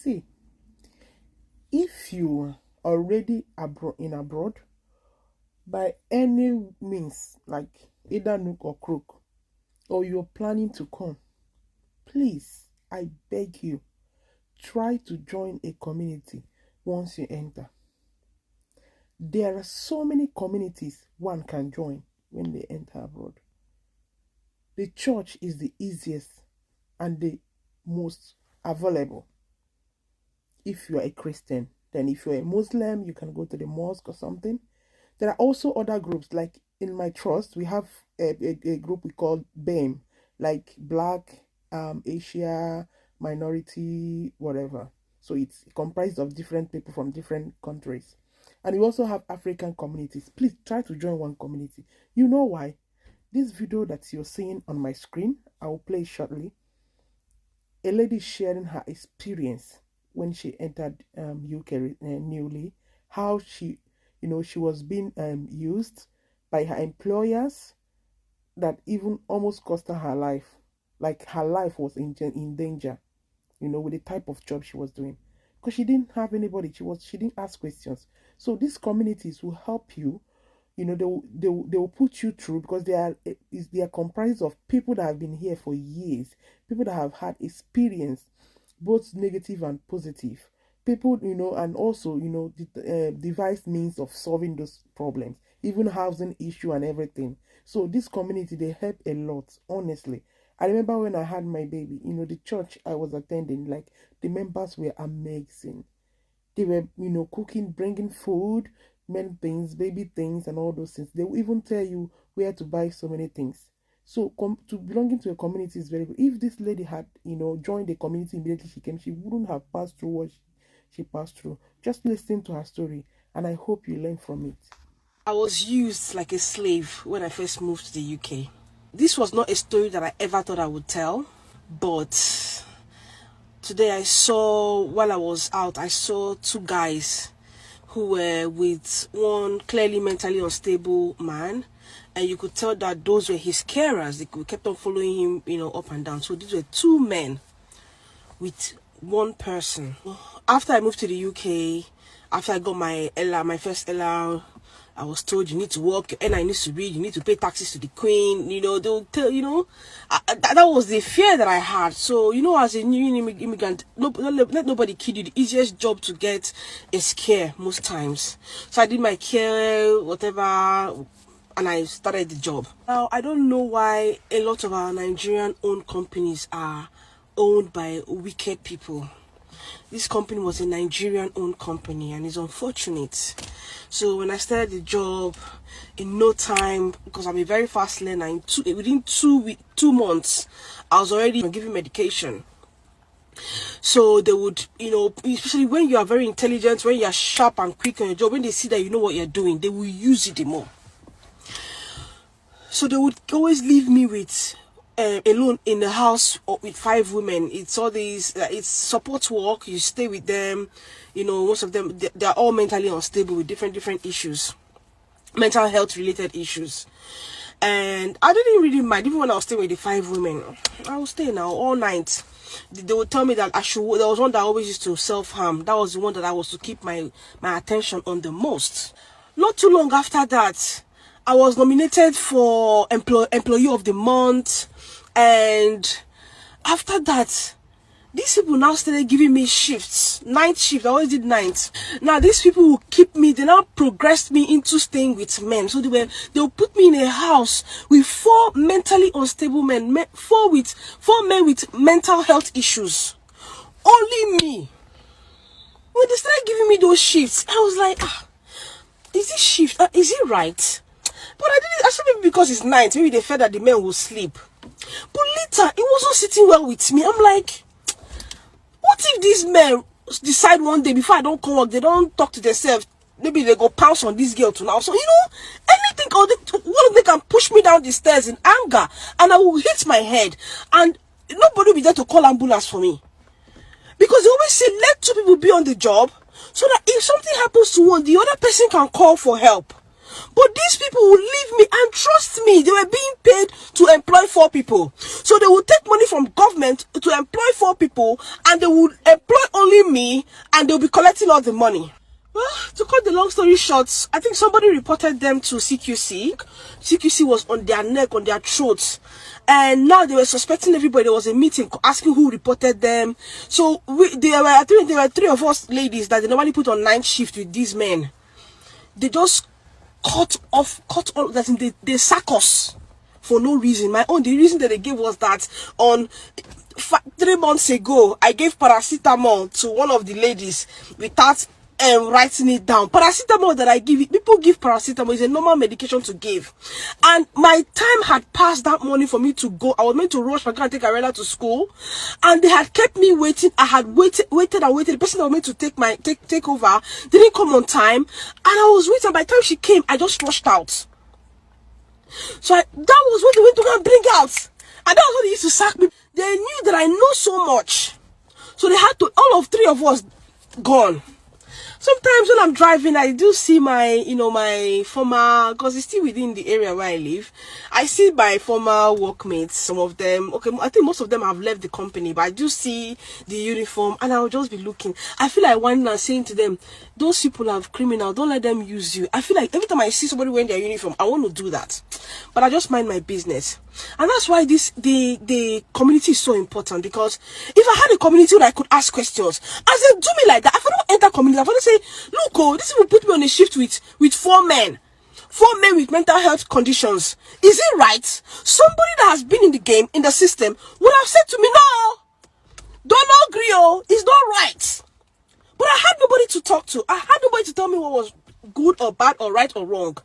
See, if you are already abroad by any means, like either nook or crook, or you're planning to come, please, I beg you, try to join a community once you enter. There are so many communities one can join when they enter abroad. The church is the easiest and the most available if you are a Christian. Then if you're a Muslim, you can go to the mosque or something. There are also other groups, like in my trust, we have a group we call BAME, like Black, Asia, minority, whatever. So it's comprised of different people from different countries. And we also have African communities. Please try to join one community. You know why? This video that you're seeing on my screen, I will play shortly. A lady sharing her experience when she entered UK newly, how she was being used by her employers, that even almost cost her life. Like her life was in danger, with the type of job she was doing. Because she didn't have anybody, she didn't ask questions. So these communities will help you. They will put you through, because they are comprised of people that have been here for years, people that have had experience, both negative and positive. People, and also, devised means of solving those problems, even housing issue and everything. So this community, they help a lot, honestly. I remember when I had my baby, the church I was attending, like, the members were amazing. They were, cooking, bringing food, many things, baby things, and all those things. They will even tell you where to buy so many things. So to belonging to a community is very good. If this lady had, joined the community immediately she came, she wouldn't have passed through what she passed through. Just listen to her story, and I hope you learn from it. I was used like a slave when I first moved to the UK. This was not a story that I ever thought I would tell, but today while I was out, I saw two guys who were with one clearly mentally unstable man, and you could tell that those were his carers. They kept on following him, up and down. So these were two men with one person. After I moved to the UK, after I got my first LR, I was told you need to work, your NI needs to read, you need to pay taxes to the Queen. They'll tell, that was the fear that I had. So, as a new immigrant, let nobody kid you. The easiest job to get is care most times. So I did my care, whatever, and I started the job. Now, I don't know why a lot of our Nigerian-owned companies are owned by wicked people. This company was a Nigerian-owned company, and it's unfortunate. So when I started the job, in no time, because I'm a very fast learner, within 2 months, I was already giving medication. So they would, especially when you are very intelligent, when you are sharp and quick on your job, when they see that you know what you're doing, they will use it more. So they would always leave me with alone in the house with 5 women. It's all these, it's support work. You stay with them. Most of them, they're all mentally unstable with different issues, mental health related issues. And I didn't really mind, even when I was staying with the 5 women. I would stay now all night. They would tell me that there was one that always used to self-harm. That was the one that I was to keep my attention on the most. Not too long after that, I was nominated for Employee of the Month. And after that, these people now started giving me shifts, night shift. I always did night. Now these people will keep me. They now progressed me into staying with men. So they will put me in a house with 4 mentally unstable men, 4 men with mental health issues. Only me. When they started giving me those shifts, I was like, is this shift? Is it right? But I didn't. Actually, because it's night, maybe they felt that the men will sleep. But later, it wasn't sitting well with me. I'm like, what if these men decide one day before I don't come work, they don't talk to themselves, maybe they go pounce on this girl too now. So, anything, or one of them can push me down the stairs in anger, and I will hit my head, and nobody will be there to call ambulance for me. Because they always say, let 2 people be on the job, so that if something happens to one, the other person can call for help. But these people will leave me, and trust me, they were being paid to employ 4 people. So they will take money from government to employ 4 people, and they will employ only bully me and they'll be collecting all the money. Well, to cut the long story short, I think somebody reported them to CQC. CQC was on their neck, on their throats. And now they were suspecting everybody. There was a meeting asking who reported them. So I think there were 3 of us ladies that they normally put on night shift with these men. They just cut all that. They sack us for no reason. The reason that they gave was that on 3 months ago, I gave paracetamol to one of the ladies without writing it down. Paracetamol that I give, people give paracetamol, is a normal medication to give. And my time had passed that morning for me to go. I was meant to rush my car and take Arella to school, and they had kept me waiting. I had waited. The person that was meant to take over didn't come on time, and I was waiting. By the time she came, I just rushed out. So that was what they went to go and bring out, and that was what they used to sack me. They knew that I know so much, so they had to, all of 3 of us gone. Sometimes when I'm driving, I do see my former, because it's still within the area where I live. I see my former workmates, some of them, okay, I think most of them have left the company, but I do see the uniform, and I'll just be looking. I feel like one and saying to them, those people are criminal, don't let them use you. I feel like every time I see somebody wearing their uniform, I want to do that. But I just mind my business. And that's why the community is so important, because if I had a community where I could ask questions, as they do me like that, if I don't enter community, I'm going to say, look, oh, this will put me on a shift with 4 men. 4 men with mental health conditions. Is it right? Somebody that has been in the game, in the system, would have said to me, no, don't agree, oh, it's not right. But I had nobody to talk to. I had nobody to tell me what was good or bad or right or wrong.